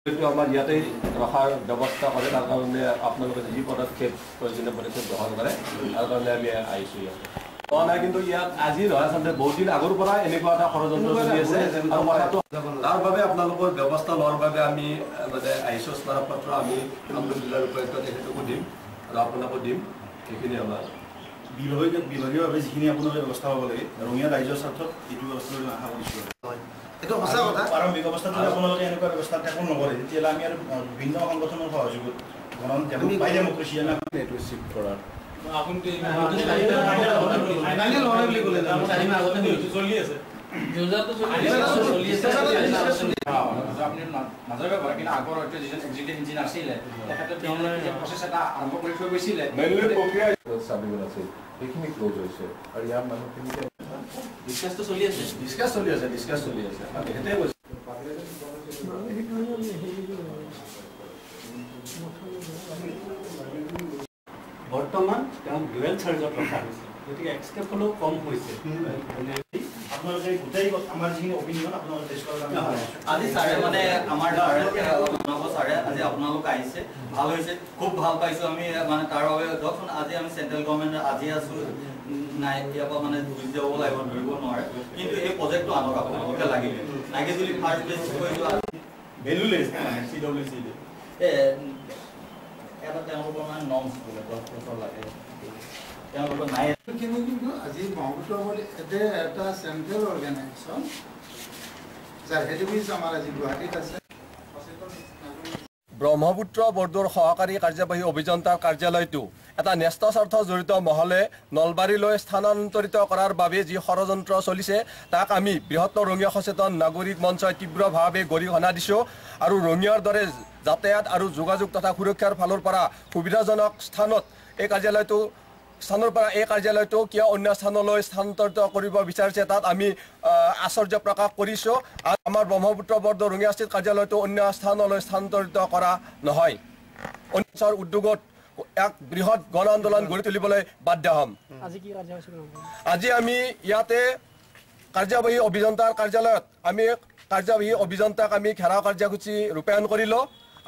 আমাৰ ইয়াতে ৰখাৰ ব্যৱস্থা কৰে তাৰ কাৰণে আপোনালোকে যি পদক্ষেপ প্ৰয়োজনীয় পদক্ষেপ গ্ৰহণ কৰে তাৰ কাৰণে আমি আহিছোঁ ইয়াত কোৱা নাই কিন্তু ইয়াত আজি নহয় আচলতে বহুত দিন আগৰ পৰা এনেকুৱা এটা ষড়যন্ত্ৰ চলি আছে আৰু কথাটো তাৰ বাবে আপোনালোকৰ ব্যৱস্থা লোৱাৰ বাবে আমি মানে আহিছোঁ স্মাৰক পত্ৰ আমি কামৰূপ জিলাৰ উপায়ুক্ত তেখেতকো দিম আৰু আপোনাকো দিম সেইখিনি আমাৰ বিভাগীয়ভাৱে যিখিনি আপোনালোকে ব্যৱস্থা ল'ব লাগে ৰঙিয়া ৰাইজৰ স্বাৰ্থত এইটো ব্যৱস্থা লৈ আশা কৰিছোঁ এইটো সঁচা কথা প্ৰাৰম্ভিক অৱস্থাত যদি আপোনালোকে এনেকুৱা ব্যৱস্থা ত্যাপন নকৰে তেতিয়াহ'লে আমি আৰু বিভিন্ন সংগঠনৰ সহযোগত বাই ডেমক্ৰেচি এইটো চিফ্ট কৰাৰ সেইখিনি ক্লোজ হৈছে আৰু ইয়াৰ মানুহখিনি ডিসকাস চলি আছে তেখেতে কৈছে বৰ্তমান তেওঁ ডুৱেল চাৰ্জত ৰখা হৈছে গতিকে এক্সকেপ হ'লেও কম হৈছে আপোনালোকে গোটেই আমাৰ যিখিনি অপিনিয়ন আপোনালোকে টেষ্ট কৰাৰ কাৰণে আজি ছাৰে মানে আমাৰ ছাৰে আজি আপোনালোক আহিছে ভাল হৈছে খুব ভাল পাইছোঁ আমি মানে তাৰ বাবে যখন আজি আমি চেণ্ট্ৰেল গভৰ্ণমেণ্ট আজি আছোঁ নাই ইয়াৰ পৰা মানে ধৰি যাব লাগিব ধৰিব নোৱাৰে কিন্তু এই প্ৰজেক্টটো আনক আপোনালোকে লাগিলে লাগে যদি ফাৰ্ষ্ট বেচিছ কৰি ভেলুলেছ চি ডব্লিউ চি এটা তেওঁলোকৰ মানে নৰ্মছ বোলে 10 বছৰ লাগে তেওঁলোকৰ নাই কিন্তু আজি ব্ৰহ্মপুত্ৰ বোৰ্ড এটা চেণ্ট্ৰেল অৰ্গেনাইজেশ্যন যাৰ হেড অফিচ আমাৰ আজি গুৱাহাটীত আছে ব্ৰহ্মপুত্ৰ বৰ্ডৰ সহকাৰী কাৰ্যবাহী অভিযন্তাৰ কাৰ্যালয়টো এটা ন্যস্ত স্বাৰ্থ জড়িত মহলে নলবাৰীলৈ স্থানান্তৰিত কৰাৰ বাবে যি ষড়যন্ত্ৰ চলিছে তাক আমি বৃহত্তৰ ৰঙিয়া সচেতন নাগৰিক মঞ্চই তীব্ৰভাৱে গৰিহণা দিছোঁ আৰু ৰঙিয়াৰ দৰে যাতায়াত আৰু যোগাযোগ তথা সুৰক্ষাৰ ফালৰ পৰা সুবিধাজনক স্থানৰ পৰা এই কাৰ্যালয়টো কিয় অন্য স্থানলৈ স্থানান্তৰিত কৰিব বিচাৰিছে তাত আমি আশ্চৰ্য প্ৰকাশ কৰিছোঁ আৰু আমাৰ ব্ৰহ্মপুত্ৰ বৰ্ডৰ ৰঙিয়াস্থিত কাৰ্যালয়টো অন্য স্থানলৈ স্থানান্তৰিত কৰা নহয় অঞ্চলৰ উদ্যোগত এক বৃহৎ গণ আন্দোলন গঢ়ি তুলিবলৈ বাধ্য হ'ম আজি আমি ইয়াতে কাৰ্যবাহী অভিযন্তাৰ কাৰ্যালয়ত অভিযন্তাক আমি ঘেৰাও কাৰ্যসূচী ৰূপায়ণ কৰিলোঁ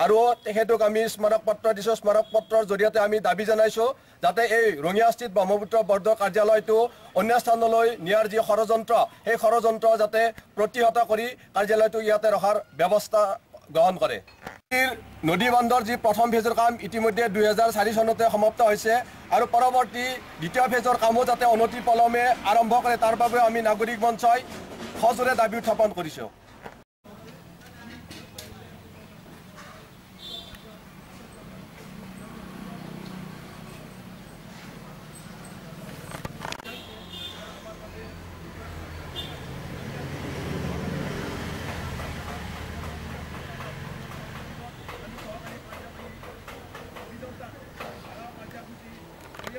আৰু তেখেতক আমি স্মাৰক পত্ৰ দিছোঁ স্মাৰক পত্ৰৰ জৰিয়তে আমি দাবী জনাইছোঁ যাতে এই ৰঙিয়াস্থিত ব্ৰহ্মপুত্ৰ বৰ্ডৰ কাৰ্যালয়টো অন্য স্থানলৈ নিয়াৰ যি ষড়যন্ত্ৰ সেই ষড়যন্ত্ৰ যাতে প্ৰতিহত কৰি কাৰ্যালয়টো ইয়াতে ৰখাৰ ব্যৱস্থা গ্ৰহণ কৰে নদী বান্ধৰ যি প্ৰথম ফেজৰ কাম ইতিমধ্যে 2004 চনতে সমাপ্ত হৈছে আৰু পৰৱৰ্তী দ্বিতীয় ফেজৰ কামো যাতে অনতি পলমে আৰম্ভ কৰে তাৰ বাবে আমি নাগৰিক মঞ্চই সজোৰে দাবী উত্থাপন কৰিছোঁ।